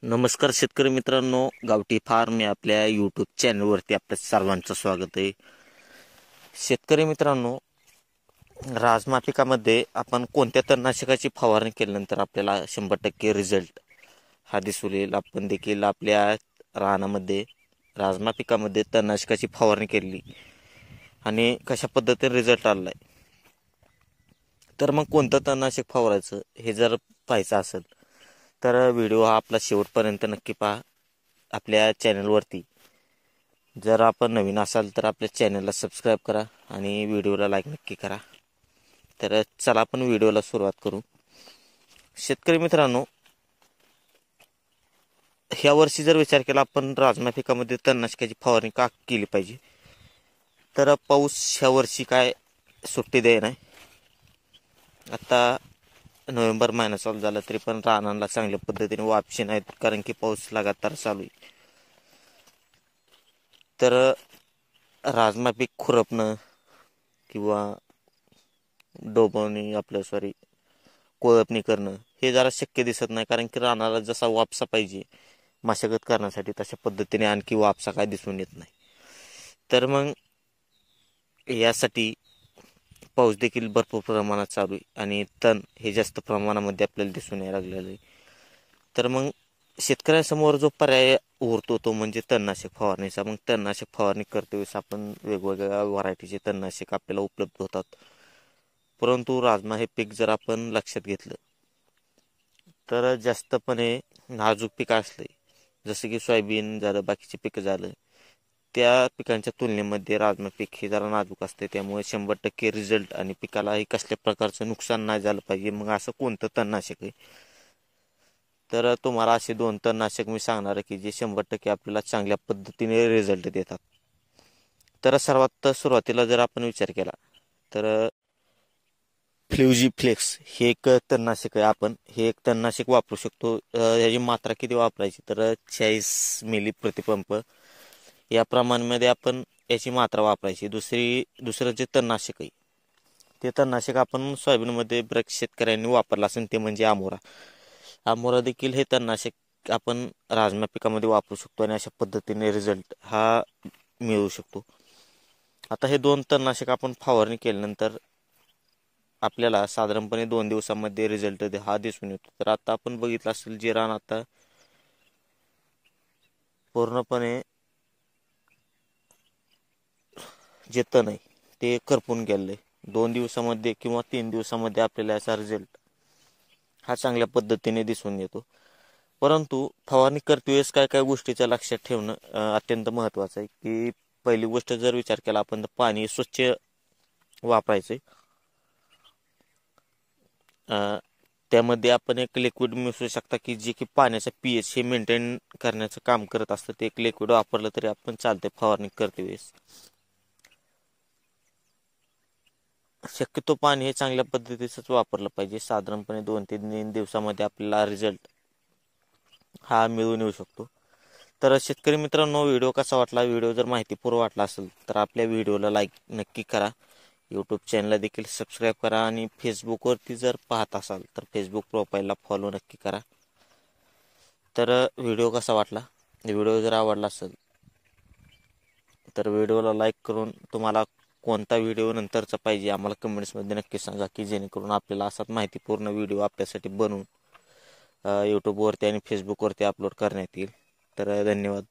नमस्कार शेतकरी मित्रांनो, गावठी फार्म या आपल्या यूट्यूब चॅनलवरती आपल्या सर्वांचं स्वागत आहे. शेतकरी मित्रांनो, राजमा पिकामध्ये आपण कोणत्या तणनाशकाची फवारणी केल्यानंतर आपल्याला 100% रिझल्ट हा दिसून येईल. आपण देखील आपल्या रानामध्ये राजमा पिकामध्ये तणनाशकाची फवारणी केली आणि कशा पद्धतीने रिझल्ट आला आहे. तर मग कोणतं तणनाशक फवारायचं हे जर पाहायचं असेल तर व्हिडिओ हा आपला शेवटपर्यंत नक्की पहा. आपल्या चॅनलवरती जर आपण नवीन असाल तर आपल्या चॅनलला सबस्क्राईब करा आणि व्हिडिओला लाईक नक्की करा. तर चला आपण व्हिडिओला सुरुवात करू. शेतकरी मित्रांनो, ह्या वर्षी जर विचार केला आपण राजमा पिकामध्ये तणनाशकाची फवारणी का केली पाहिजे, तर पाऊस ह्या वर्षी काय सुट्टी द्याय नाही. आता नोव्हेंबर महिना चालू झाला तरी पण रानाला चांगल्या पद्धतीने वापशी नाहीत, कारण की पाऊस लगातार चालू आहे. तर राजमा पीक खुरपणं किंवा कोळपणी करणं हे जरा शक्य दिसत नाही, कारण की रानाला जसा वापसा पाहिजे मशागत करण्यासाठी तशा पद्धतीने आणखी वापसा काय दिसून येत नाही. तर मग यासाठी पाऊस देखील भरपूर प्रमाणात चालू आहे आणि तण हे जास्त प्रमाणामध्ये आपल्याला दिसून यायला लागलेलं आहे. तर मग शेतकऱ्यांसमोर जो पर्याय उरतो तो म्हणजे तणनाशक फवारणीचा. मग तणनाशक फवारणी करते वेळेस आपण वेगवेगळ्या व्हरायटीचे तणनाशक आपल्याला उपलब्ध होतात. परंतु राजमा हे पीक जर आपण लक्षात घेतलं तर जास्तपणे नाजूक पीक असले, जसे की सोयाबीन झालं, बाकीचे पिकं झालं, त्या पिकांच्या तुलनेमध्ये राजमा पीक हे जरा नाजूक असते. त्यामुळे 100% रिझल्ट आणि पिकालाही कसल्या प्रकारचं नुकसान नाही झालं पाहिजे. मग असं कोणतं तणनाशक आहे, तर तुम्हाला असे 2 तणनाशक मी सांगणार आहे की जे 100% आपल्याला चांगल्या पद्धतीने रिझल्ट देतात. तर सर्वात सुरुवातीला जर आपण विचार केला तर फ्लेक्स हे एक तणनाशक आहे. आपण हे एक तणनाशक वापरू शकतो. याची मात्रा किती वापरायची, तर 40 मिली प्रतिपंप या प्रमाणामध्ये आपण याची मात्रा वापरायची. दुसरं जे तणनाशक आहे ते तणनाशक आपण सोयाबीनमध्ये बरेच शेतकऱ्यांनी वापरलं असेल, ते म्हणजे आमोरा देखील हे तणनाशक आपण राजमा पिकामध्ये वापरू शकतो आणि अशा पद्धतीने रिझल्ट हा मिळू शकतो. आता हे 2 तणनाशक आपण फवारणी केल्यानंतर आपल्याला साधारणपणे 2 दिवसामध्ये रिझल्ट हा दिसून येतो. तर आता आपण बघितलं असेल, जे रान आता पूर्णपणे जे तण आहे ते करपून गेलेलं आहे. 2 दिवसामध्ये किंवा 3 दिवसामध्ये आपल्याला याचा रिझल्ट हा चांगल्या पद्धतीने दिसून येतो. परंतु फवारणी करते वेळेस काय काय गोष्टीचं लक्षात ठेवणं अत्यंत महत्त्वाचं आहे. की पहिली गोष्ट जर विचार केला आपण तर पाणी स्वच्छ वापरायचं. त्यामध्ये आपण एक लिक्विड मिसळू शकता की जे की पाण्याचा pH हे मेंटेन करण्याचं काम करत असतं. ते एक लिक्विड वापरलं तरी आपण चालते फवारणी करते वेळेस. शक्यतो पाणी हे चांगल्या पद्धतीचंच वापरलं पाहिजे. साधारणपणे 2 ते 3 दिवसामध्ये आपल्याला रिझल्ट हा मिळून येऊ शकतो. तर शेतकरी मित्रांनो, व्हिडिओ कसा वाटला, व्हिडिओ जर माहितीपूर्ण वाटला असेल तर आपल्या व्हिडिओला लाईक नक्की करा. यूट्यूब चॅनलला देखील सबस्क्राईब करा आणि फेसबुकवरती जर पाहत असाल तर फेसबुक प्रोफाईलला फॉलो नक्की करा. तर व्हिडिओ कसा वाटला, व्हिडिओ जर आवडला असेल तर व्हिडिओला लाईक करून तुम्हाला कोणता व्हिडिओ नंतरचा पाहिजे आम्हाला कमेंट्समध्ये नक्की सांगा, की जेणेकरून आपल्याला असाच माहितीपूर्ण व्हिडिओ आपल्यासाठी बनवून यूट्यूबवरती आणि फेसबुकवरती अपलोड करण्यात येईल. तर धन्यवाद.